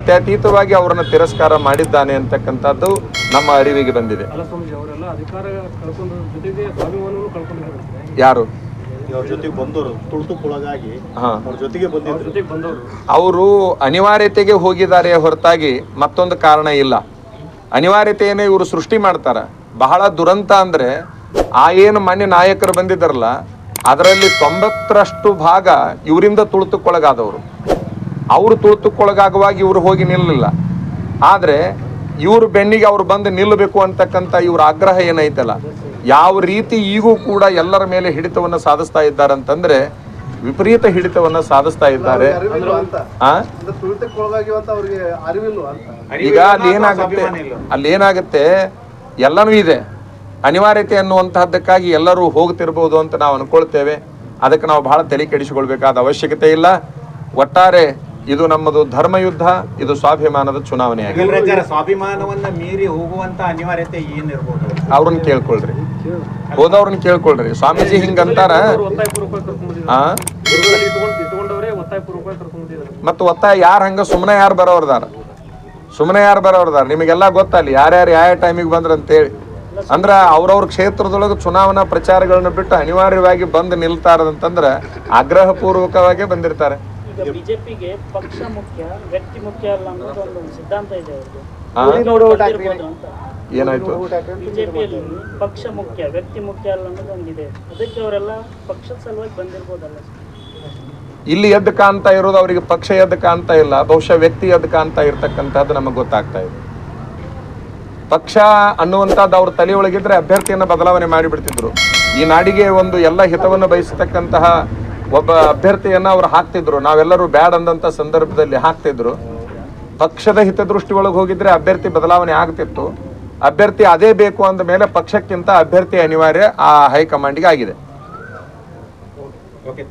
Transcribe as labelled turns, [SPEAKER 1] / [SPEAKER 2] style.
[SPEAKER 1] ಅತ್ಯತೀತವಾಗಿ ಅವರನ್ನು ತಿರಸ್ಕಾರ ಮಾಡಿದ್ದಾನೆ ಅಂತಕ್ಕಂಥದ್ದು ನಮ್ಮ ಅರಿವಿಗೆ ಬಂದಿದೆ. ಯಾರು ಅವರು ಅನಿವಾರ್ಯತೆಗೆ ಹೋಗಿದ್ದಾರೆ ಹೊರತಾಗಿ ಮತ್ತೊಂದು ಕಾರಣ ಇಲ್ಲ. ಅನಿವಾರ್ಯತೆಯನ್ನೇ ಇವರು ಸೃಷ್ಟಿ ಮಾಡ್ತಾರ. ಬಹಳ ದುರಂತ ಅಂದ್ರೆ ಆ ಏನು ಮಾನ್ಯ ನಾಯಕರು ಬಂದಿದ್ದಾರಲ್ಲ ಅದರಲ್ಲಿ 90ರಷ್ಟು ಭಾಗ ಇವರಿಂದ ತುಳಿತಕ್ಕೊಳಗಾದವರು. ಅವರು ತುಳಿತಕ್ಕೊಳಗಾಗುವಾಗ ಇವರು ಹೋಗಿ ನಿಲ್ಲಲಿಲ್ಲ. ಆದರೆ ಇವರು ಬೆನ್ನಿಗೆ ಅವ್ರು ಬಂದು ನಿಲ್ಲಬೇಕು ಅಂತಕ್ಕಂಥ ಇವ್ರ ಆಗ್ರಹ ಏನೈತಲ್ಲ, ಯಾವ ರೀತಿ ಈಗೂ ಕೂಡ ಎಲ್ಲರ ಮೇಲೆ ಹಿಡಿತವನ್ನು ಸಾಧಿಸ್ತಾ ಇದ್ದಾರೆ ಅಂತಂದ್ರೆ ವಿಪರೀತ ಹಿಡಿತವನ್ನ ಸಾಧಿಸ್ತಾ ಇದ್ದಾರೆ. ಈಗ ಅಲ್ಲಿ ಏನಾಗುತ್ತೆ ಎಲ್ಲನೂ ಇದೆ. ಅನಿವಾರ್ಯತೆ ಅನ್ನುವಂತಹದ್ದಕ್ಕಾಗಿ ಎಲ್ಲರೂ ಹೋಗ್ತಿರ್ಬೋದು ಅಂತ ನಾವು ಅನ್ಕೊಳ್ತೇವೆ. ಅದಕ್ಕೆ ನಾವು ಬಹಳ ತಲೆ ಕೆಡಿಸಿಕೊಳ್ಬೇಕಾದ ಅವಶ್ಯಕತೆ ಇಲ್ಲ. ಒಟ್ಟಾರೆ ಇದು ನಮ್ಮದು ಧರ್ಮಯುದ್ಧ, ಇದು ಸ್ವಾಭಿಮಾನದ ಚುನಾವಣೆಯಾಗಿದೆ.
[SPEAKER 2] ಸ್ವಾಭಿಮಾನವನ್ನ ಮೀರಿ ಹೋಗುವಂತ ಅನಿವಾರ್ಯತೆ ಏನಿರ್ಬೋದು
[SPEAKER 1] ಅವ್ರನ್ನ ಕೇಳ್ಕೊಳ್ರಿ, ಹೋದವ್ರನ್ನ ಕೇಳ್ಕೊಳ್ರಿ. ಸ್ವಾಮೀಜಿ ಹಿಂಗಂತಾರ ಮತ್ತು ಒತ್ತಾಯ ಯಾರು ಹಂಗ ಸುಮ್ಮನೆ ಯಾರು ಬರೋರ್ದಾರ ನಿಮಗೆಲ್ಲ ಗೊತ್ತಲ್ಲಿ ಯಾರ್ಯಾರು ಯಾವ ಟೈಮಿಗೆ ಬಂದ್ರ ಅಂತೇಳಿ. ಅಂದ್ರ ಅವ್ರವ್ರ ಕ್ಷೇತ್ರದೊಳಗೆ ಚುನಾವಣಾ ಪ್ರಚಾರಗಳನ್ನ ಬಿಟ್ಟು ಅನಿವಾರ್ಯವಾಗಿ ಬಂದು ನಿಲ್ತಾರಂತಂದ್ರ ಆಗ್ರಹ ಪೂರ್ವಕವಾಗಿ ಬಂದಿರ್ತಾರೆ.
[SPEAKER 3] ಬಿಜೆಪಿಗೆ ಪಕ್ಷ ಮುಖ್ಯ ವ್ಯಕ್ತಿ ಮುಖ್ಯ ಅಲ್ಲ ಅನ್ನೋದು ಒಂದು ಸಿದ್ಧಾಂತ ಇದೆ.
[SPEAKER 1] ಏನಾಯ್ತು?
[SPEAKER 3] ಬಿಜೆಪಿಯಲ್ಲಿ ಪಕ್ಷ ಮುಖ್ಯ ವ್ಯಕ್ತಿ ಮುಖ್ಯ ಅಲ್ಲ ಅನ್ನೋದು ಒಂದಿದೆ. ಅದಕ್ಕೆ ಅವರೆಲ್ಲ ಪಕ್ಷದ ಸಲುವಾಗಿ ಬಂದಿರ್ಬೋದಲ್ಲ.
[SPEAKER 1] ಇಲ್ಲಿ ಎದ್ದು ಕಾಣ್ತಾ ಇರೋದು ಅವರಿಗೆ ಪಕ್ಷ ಎದ್ದು ಕಾಣ್ತಾ ಇಲ್ಲ, ಬಹುಶಃ ವ್ಯಕ್ತಿ ಎದ್ದು ಕಾಣ್ತಾ ಇರ್ತಕ್ಕಂಥದ್ದು ನಮಗೆ ಗೊತ್ತಾಗ್ತಾ ಇದೆ. ಪಕ್ಷ ಅನ್ನುವಂಥದ್ದು ಅವ್ರ ತಲೆಯೊಳಗಿದ್ರೆ ಅಭ್ಯರ್ಥಿಯನ್ನು ಬದಲಾವಣೆ ಮಾಡಿಬಿಡ್ತಿದ್ರು. ಈ ನಾಡಿಗೆ ಒಂದು ಎಲ್ಲ ಹಿತವನ್ನು ಬಯಸತಕ್ಕಂತಹ ಒಬ್ಬ ಅಭ್ಯರ್ಥಿಯನ್ನ ಅವ್ರು ಹಾಕ್ತಿದ್ರು. ನಾವೆಲ್ಲರೂ ಬ್ಯಾಡ್ ಅಂದಂತ ಸಂದರ್ಭದಲ್ಲಿ ಹಾಕ್ತಿದ್ರು. ಪಕ್ಷದ ಹಿತದೃಷ್ಟಿ ಒಳಗೆ ಹೋಗಿದ್ರೆ ಅಭ್ಯರ್ಥಿ ಬದಲಾವಣೆ ಆಗ್ತಿತ್ತು. ಅಭ್ಯರ್ಥಿ ಅದೇ ಬೇಕು ಅಂದ ಮೇಲೆ ಪಕ್ಷಕ್ಕಿಂತ ಅಭ್ಯರ್ಥಿ ಅನಿವಾರ್ಯ ಆ ಹೈಕಮಾಂಡ್ಗೆ ಆಗಿದೆ.